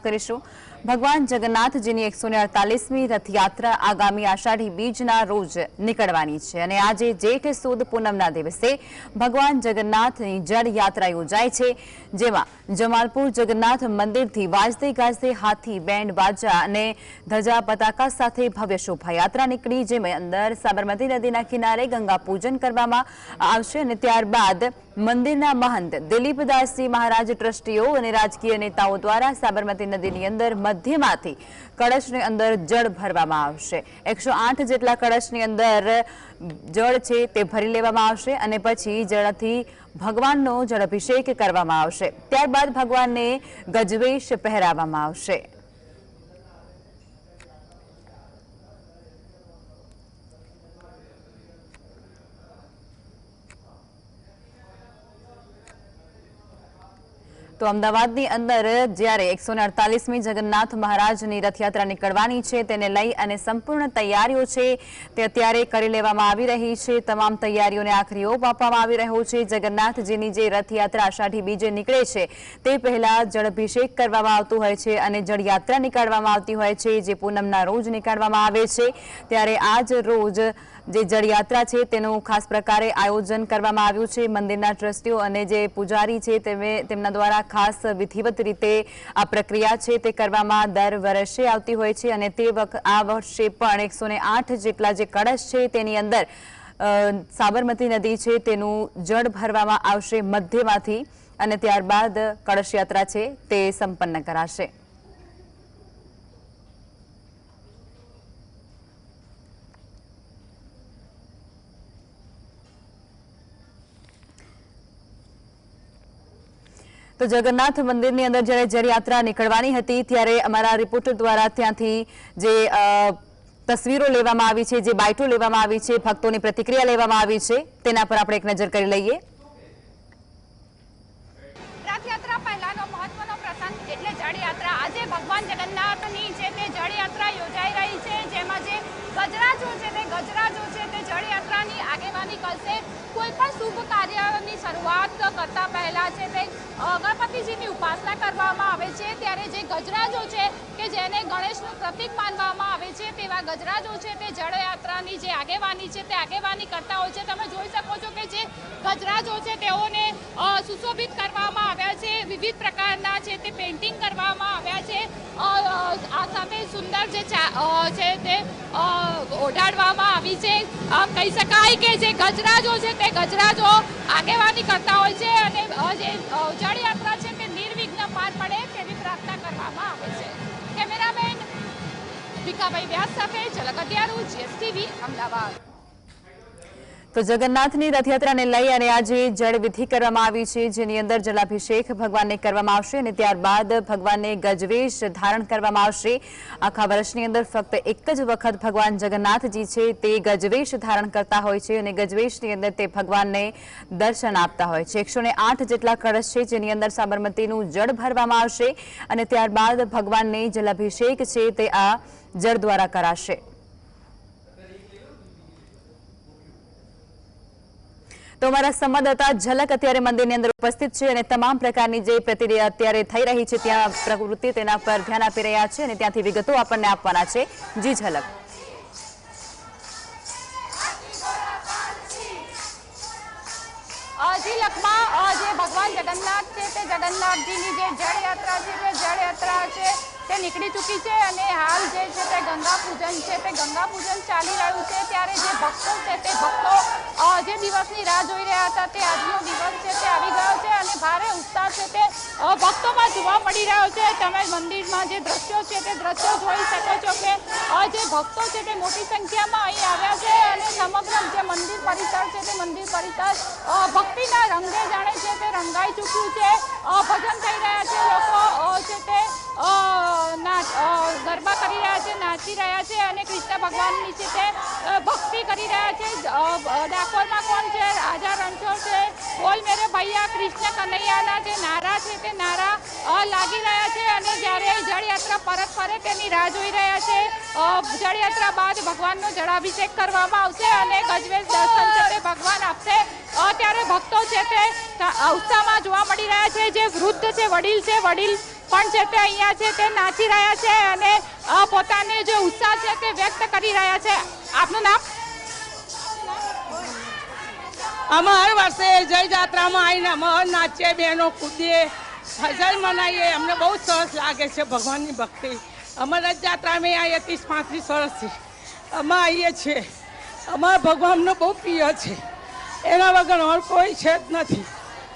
કરીશું ભગવાન જગન્નાથજીની 148મી રથયાત્રા આગામી આષાઢી બીજના રોજ નીકળવાની છે અને આજે જેઠ સુદ પૂનમના દિવસે ભગવાન જગન્નાથની જળ યાત્રા યોજાય છે, જેમાં જમાલપુર જગન્નાથ મંદિરથી વાજતે ગાજતે હાથી, બેન્ડ બાજા અને ધજા પતાકા સાથે ભવ્ય શોભાયાત્રા નીકળી, જેમાં અંદર સાબરમતી નદીના કિનારે ગંગા પૂજન કરવામાં આવશે અને ત્યારબાદ મંદિરના મહંત દિલીપદાસજી મહારાજ, ટ્રસ્ટીઓ અને રાજકીય નેતાઓ દ્વારા સાબરમતી નદીની અંદર મધ્યમાંથી કળશની અંદર જળ ભરવામાં આવશે। 108 જેટલા કળશની અંદર જળ છે તે ભરી લેવામાં આવશે અને પછી જળથી ભગવાનનો જળાભિષેક કરવામાં આવશે। ત્યારબાદ ભગવાનને ગજવેશ પહેરાવવામાં આવશે। તો અમદાવાદની અંદર જ્યારે 148મી જગન્નાથ મહારાજની રથયાત્રા નીકળવાની છે તેને લઈ અને સંપૂર્ણ તૈયારીઓ છે તે અત્યારે કરી લેવામાં આવી રહી છે। તમામ તૈયારીઓને આખરી ઓપ આપવામાં આવી રહ્યો છે। જગન્નાથજીની જે રથયાત્રા આષાઢી બીજે નીકળે છે તે પહેલા જળાભિષેક કરવામાં આવતું હોય છે અને જળયાત્રા નીકાળવામાં આવતી હોય છે, જે પૂનમના રોજ નીકાળવામાં આવે છે। ત્યારે આજ રોજ જે જળયાત્રા છે તેનું ખાસ પ્રકારે આયોજન કરવામાં આવ્યું છે। મંદિરના ટ્રસ્ટીઓ અને જે પૂજારી છે તેમના દ્વારા ખાસ વિધિવત રીતે આ પ્રક્રિયા છે તે કરવામાં દર વર્ષે આવતી હોય છે અને આ વર્ષે પણ 108 જેટલા જે કળશ છે તેની અંદર સાબરમતી નદી છે તેનું જળ ભરવામાં આવશે મધ્યમાંથી અને ત્યારબાદ કળશ યાત્રા છે તે સંપન્ન કરાશે। તો જગન્નાથ મંદિરની અંદર જ્યારે જળયાત્રા નીકળવાની હતી ત્યારે અમારા રિપોર્ટર દ્વારા ત્યાંથી જે તસવીરો લેવામાં આવી છે, જે બાઇટો લેવામાં આવી છે, ભક્તોની પ્રતિક્રિયા લેવામાં આવી છે, તેના પર આપણે એક નજર કરી લઈએ। રથયાત્રા પહેલાનો મહત્વનો પ્રસંગ એટલે જળયાત્રા। આજે ભગવાન જગન્નાથની જે તે જળયાત્રા યોજાઈ રહી છે, જેમાં જે ગજરાજો છે તે જળયાત્રાની આગેવાની કરશે। કોઈ પણ શુભ કાર્યની શરૂઆત કરતા પહેલા છે તે ગણપતિજીની ઉપાસના કરવામાં આવે છે, ત્યારે જે ગજરાજો છે કે જેને ગણેશનું પ્રતીક માનવામાં આવે છે તેવા ગજરાજો છે તે જળયાત્રાની જે આગેવાની છે તે આગેવાની કરતા હોય છે। તમે જોઈ શકો છો કે જે ગજરાજો છે તેઓને સુશોભિત કરવામાં આવ્યા છે, વિવિધ પ્રકારના છે તે પેઇન્ટિંગ કરવામાં આવ્યા છે। આ સાથે સુંદર જે છે તે ઓઢાડવામાં આવી છે। કહી શકાય કે જે ગજરાજો છે તે ગજરાજો આગેવાની કરતા હોય છે અને જે જળયાત્રા છે તે નિર્વિઘ્ન પાર પડે તેવી પ્રાર્થના કરવામાં આવે છે। કેમેરામેન ભીખાભાઈ વ્યાસ સાથે ઝલક અધ્યારું, GSTV, અમદાવાદ। તો જગન્નાથની રથયાત્રાને લઈ અને આજે જળવિધિ કરવામાં આવી છે, જેની અંદર જલાભિષેક ભગવાનને કરવામાં આવશે અને ત્યારબાદ ભગવાનને ગજવેશ ધારણ કરવામાં આવશે। આખા વર્ષની અંદર ફક્ત એક જ વખત ભગવાન જગન્નાથજી છે તે ગજવેશ ધારણ કરતા હોય છે અને ગજવેશની અંદર તે ભગવાનને દર્શન આપતા હોય છે। 108 જેટલા કળશ છે જેની અંદર સાબરમતીનું જળ ભરવામાં આવશે અને ત્યારબાદ ભગવાનને જલાભિષેક છે તે આ જળ દ્વારા કરાશે। તો અમારા સંવાદદાતા ઝલક અત્યારે મંદિરની અંદર ઉપસ્થિત છે અને તમામ પ્રકારની જે પ્રક્રિયા અત્યારે થઈ રહી છે ત્યાં પ્રવૃત્તિ તેના પર ધ્યાન આપી રહ્યા છે અને ત્યાંથી વિગતો આપણને આપવાના છે। જી ઝલક। લખમાં જે ભગવાન જગન્નાથ છે તે જગન્નાથજીની જે જળયાત્રા છે તે જળયાત્રા છે તે નીકળી ચૂકી છે અને હાલ જે છે તે ગંગા પૂજન છે તે ગંગા પૂજન ચાલી રહ્યું છે। ત્યારે જે ભક્તો છે તે ભક્તો જે દિવસની રાહ જોઈ રહ્યા હતા તે આજનો દિવસ છે તે આવી ગયો છે અને ભારે ઉત્સાહ છે તે ભક્તોમાં જોવા મળી રહ્યો છે। તમે મંદિરમાં જે દ્રશ્યો છે તે દ્રશ્યો જોઈ શકો છો કે જે ભક્તો છે તે મોટી સંખ્યામાં અહીં આવ્યા છે અને સમગ્ર જે મંદિર પરિસર છે તે મંદિર પરિસર ભક્તિના રંગે જાણે છે તે રંગાઈ ચૂક્યું છે। ભજન થઈ રહ્યા છે, લોકો છે તે ગરબા કરી રહ્યા છે, નાચી રહ્યા છે અને કૃષ્ણ ભગવાનની છે તે ભક્તિ કરી રહ્યા છે। ડાકોરમાં કોણ છે, રાજા રણછોડ છે, બોલ મેરે ભૈયા, કૃષ્ણ કનૈયાના જે નારા છે તે નારા લાગી રહ્યા છે અને જ્યારે જળયાત્રા પરત ફરે તેની રાહ જોઈ રહ્યા છે। જળયાત્રા બાદ ભગવાનનો જળાભિષેક કરવામાં આવશે અને ગજવેશ દર્શન છે તે ભગવાન આપશે। ત્યારે ભક્તો છે તે ઉત્સાહમાં જોવા મળી રહ્યા છે। જે વૃદ્ધ છે, વડીલ પણ છે તે અહીંયા છે તે નાચી રહ્યા છે અને પોતાની જે ઉત્સાહ છે તે વ્યક્ત કરી રહ્યા છે. આપનું નામ? અમે હર વર્ષે જય જાત્રામાં આવીને અમે નાચીએ, બહેનો કૂદીએ, ભજન મનાવીએ. અમને બહુ સરસ લાગે છે ભગવાનની ભક્તિ. અમે રથયાત્રામાં આવીએ 30-35 વર્ષથી અમે આવીએ છીએ. અમારા ભગવાન અમને બહુ પ્રિય છે. એના વગર અમારું કોઈ છે જ નથી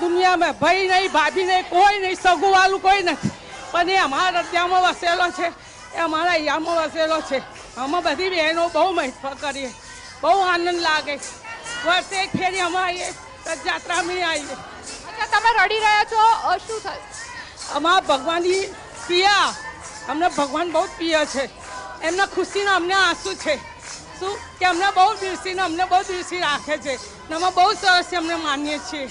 દુનિયામાં. ભાઈ નહીં, ભાભી નહીં, કોઈ નહીં, સગુવાલું કોઈ નથી. પણ એ અમારા હૃદયમાં વસેલો છે, એ અમારા અહીંયામાં વસેલો છે. અમે બધી બહેનો બહુ મહત્વ કરીએ, બહુ આનંદ લાગે. વર્ષે એક ફેરી અમે આવીએ, રથયાત્રામાં આવીએ. તમે રડી રહ્યા છો, શું થયું? અમારા ભગવાનની પ્રિય, અમને ભગવાન બહુ પ્રિય છે. એમના ખુશીનો અમને આંસુ છે. શું કે અમને બહુ દિવસીને અમને બહુ દિવસી રાખે છે ને અમે બહુ સરસ અમને માનીએ છીએ.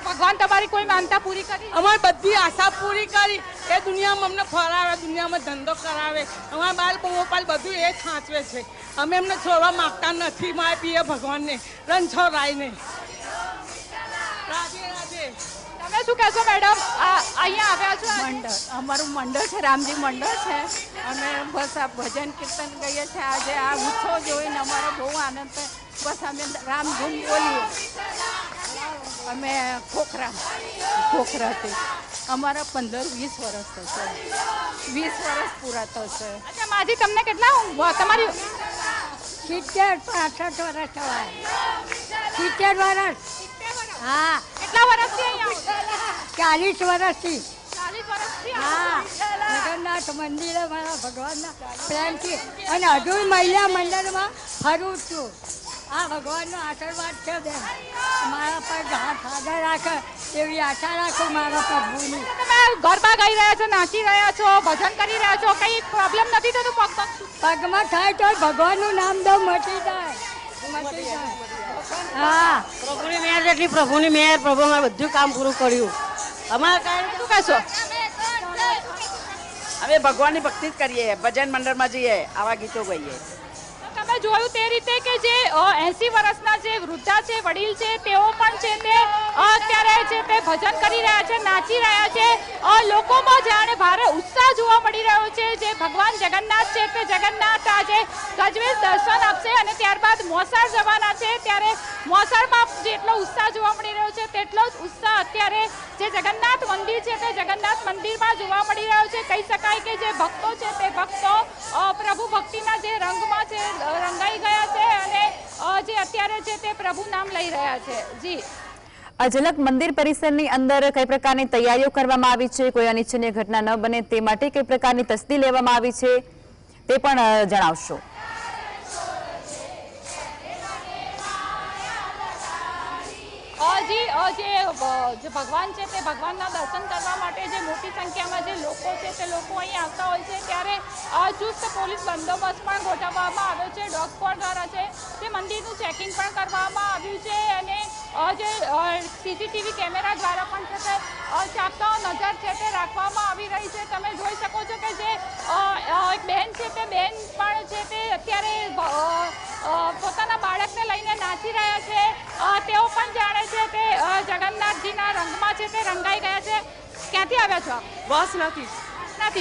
ભગવાન તમારી કોઈ માનતા પૂરી કરી? અમારી બધી આશા પૂરી કરી. એ દુનિયામાં અમને ફરાવે, દુનિયામાં ધંધો કરાવે, અમારા બાલ મોબાઈલ બધું એ જ સાચવે છે. અમે એમને છોડવા માગતા નથી. મારે પ્રિય ભગવાનને રણછોડરાયને. રાધે રાધે. તમે શું કહેશો મેડમ? અહીંયા આવ્યા છો? મંડળ, અમારું મંડળ છે, રામજી મંડળ છે. અમે બસ આ ભજન કીર્તન ગઈએ છીએ. આજે આ ઉત્સવ જોઈને અમારો બહુ આનંદ થાય. બસ અમે રામધૂન બોલીએ. અમે ખોખરાથી અમારા 15-20 વર્ષ થશે. 20 વર્ષ પૂરા થશે. અચ્છા માજી, તમને કેટલા તમારી 70-65 વર્ષ થવાય. 70 વર્ષ. હા. કેટલા વર્ષથી અહીંયા 40 વર્ષથી. 40 વર્ષથી? હા. જગન્નાથ મંદિરે મારા ભગવાનના પ્રેમથી અને હજુ મહિલા મંડળમાં ફરું છું. આ ભગવાનનો આશીર્વાદ છે બેન. મારા પર હાથ આગળ રાખે એવી આશા રાખો મારા પ્રભુની. તમે ગરબા ગાઈ રહ્યા છો, નાચી રહ્યા છો, ભજન કરી રહ્યા છો, કઈ પ્રોબ્લેમ નથી થતું પગ? પગમાં થાય તો ભગવાનનું નામ દો, મટી જાય. હા, પ્રભુની મેર એટલી પ્રભુની મેર. પ્રભુ અમારે બધું કામ પૂરું કર્યું. અમારે કાંઈ શું કહેશો? અમે ભગવાનની ભક્તિ જ કરીએ, ભજન મંડળમાં જઈએ, આવા ગીતો ગાઈએ. તમે જોયું તે રીતે કે જે 80 વર્ષના જે વૃદ્ધા છે, વડીલ છે, તેઓ પણ છે તે અત્યારે છે તે ભજન કરી રહ્યા છે, નાચી રહ્યા છે. લોકોમાં જાણે ભારે ઉત્સાહ જોવા મળી રહ્યો છે. જે ભગવાન જગન્નાથ છે તે જગન્નાથ આજે ગજવેશ દર્શન આપશે અને ત્યારબાદ મોસાળ જવાના છે. ત્યારે મોસાળમાં જેટલો ઉત્સાહ જોવા મળી રહ્યો છે તેટલો જ ઉત્સાહ અત્યારે જે જગન્નાથ મંદિર છે તે જગન્નાથ મંદિરમાં જોવા મળી રહ્યો છે. કહી શકાય કે જે ભક્તો છે તે ભક્તો પ્રભુ ભક્તિના જે રંગમાં છે રંગાઈ ગયા છે અને જે અત્યારે છે તે પ્રભુ નામ લઈ રહ્યા છે. જી, અજલક મંદિર પરિસરની અંદર કઈ પ્રકારની તૈયારીઓ કરવામાં આવી છે, કોઈ અનિચ્છનીય ઘટના ન બને તે માટે કઈ પ્રકારની તસ્દી લેવામાં આવી છે તે પણ જણાવશો. જે ભગવાન છે તે ભગવાનના દર્શન કરવા માટે જે મોટી સંખ્યામાં જે લોકો છે તે લોકો અહીં આવતા હોય છે. ત્યારે ચુસ્ત પોલીસ બંદોબસ્ત પણ ગોઠવવામાં આવ્યો છે. ડોગ સ્ક્વોડ દ્વારા છે તે મંદિરનું ચેકિંગ પણ કરવામાં આવ્યું છે અને જે સીસીટીવી કેમેરા દ્વારા પણ છે તે ચાંપતો નજર છે તે રાખવામાં આવી રહી છે. તમે જોઈ શકો છો કે જે એક બહેન છે તે બેન પણ છે તે અત્યારે પોતાના બાળકને લઈને નાચી રહ્યા છે. તેઓ પણ જાણે છે તે જગન્નાથજીના રંગમાં છે તે રંગાઈ ગયા છે. ક્યાંથી આવ્યા છો? વાસનાથી.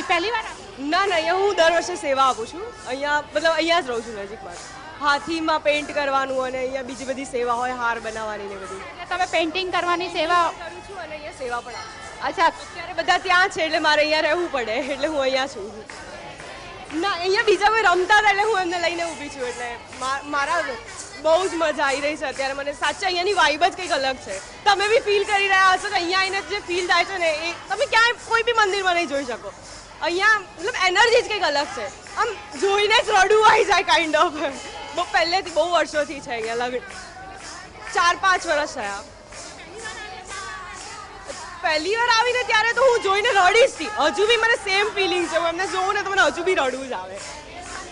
પહેલી વાર? ના, અહીંયા હું દર વર્ષે સેવા આપું છું. અહીંયા મતલબ અહીંયા જ રહું છું નજીકમાં. હાથીમાં પેઇન્ટ કરવાનું અને અહીંયા બીજી બધી સેવા હોય, હાર બનાવવાની ને બધી. તમે પેઇન્ટિંગ કરવાની સેવા કરું છું અને અહીંયા સેવા પણ આપું. અચ્છા, અત્યારે બધા ત્યાં છે એટલે મારે અહીંયા રહેવું પડે એટલે હું અહીંયા છું. ના, અહીંયા બીજા કોઈ રમતા હતા એટલે હું એમને લઈને ઊભી છું. એટલે મારા બહુ જ મજા આવી રહી છે અત્યારે. મને સાચે અહીંયાની વાઇબ જ કંઈક અલગ છે. તમે બી ફીલ કરી રહ્યા હશો કે અહીંયા આવીને જે ફીલ થાય છે ને એ તમે ક્યાંય કોઈ બી મંદિરમાં નહીં જોઈ શકો. અહીંયા મતલબ એનર્જી જ કંઈક અલગ છે. આમ જોઈને જ રડવું આવી જાય કાઇન્ડ ઓફ. બહુ પહેલેથી બહુ વર્ષોથી છે અહીંયા. લગ્ન 4-5 વર્ષ થયા. પહેલી વાર આવીને ત્યારે તો હું જોઈને રડીશ હતી. હજુ બી મને સેમ ફિલિંગ છે. હું એમને જોઉં ને તો મને હજુ બી રડવું જ આવે.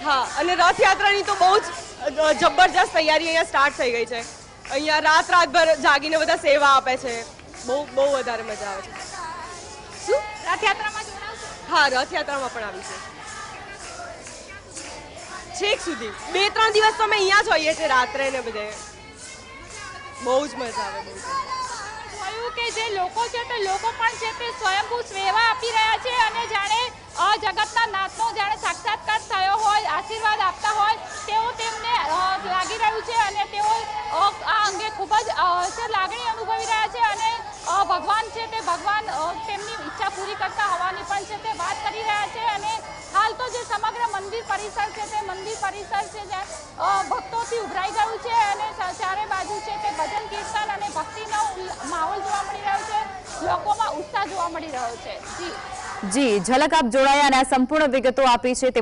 હા, અને રથયાત્રાની તો બહુ જ જબરજસ્ત તૈયારી અહીંયા સ્ટાર્ટ થઈ ગઈ છે. અહીંયા રાતભર જાગીને બધા સેવા આપે છે. બહુ વધારે મજા આવે છે. શું રથયાત્રામાં જોડાશો? હા, રથયાત્રામાં પણ આવી છે છેક સુધી. 2-3 દિવસ તો અમે અહીંયા જ હોઈએ છીએ રાત્રે ને બધે. બહુ જ મજા આવે. બહુ થયું કે જે લોકો છે તે લોકો પણ છે તે સ્વયંભૂ સેવા આપી રહ્યા છે અને જાણે જગતના નાથનો જાણે સાક્ષાત્કાર થયો હોય, આશીર્વાદ આપતા હોય તેવું તેમને લાગી રહ્યું છે અને તેઓ આ અંગે ખૂબ જ લાગણી અનુભવી રહ્યા છે અને ભગવાન છે તે ભગવાન તેમની ઈચ્છા પૂરી કરતા હોવાની પણ છે તે વાત કરી રહ્યા છે અને હાલ તો જે સમગ્ર મંદિર પરિસર છે તે મંદિર પરિસર છે જ્યાં ભક્તોથી ઉભરાઈ ગયું છે અને ચારે બાજુ છે તે ભજન કીર્તન અને ભક્તિનો માહોલ જોવા મળી રહ્યો છે, લોકોમાં ઉત્સાહ જોવા મળી રહ્યો છે. જી ઝલક આપ જોડાયા અને આ સંપૂર્ણ વિગતો આપી છે.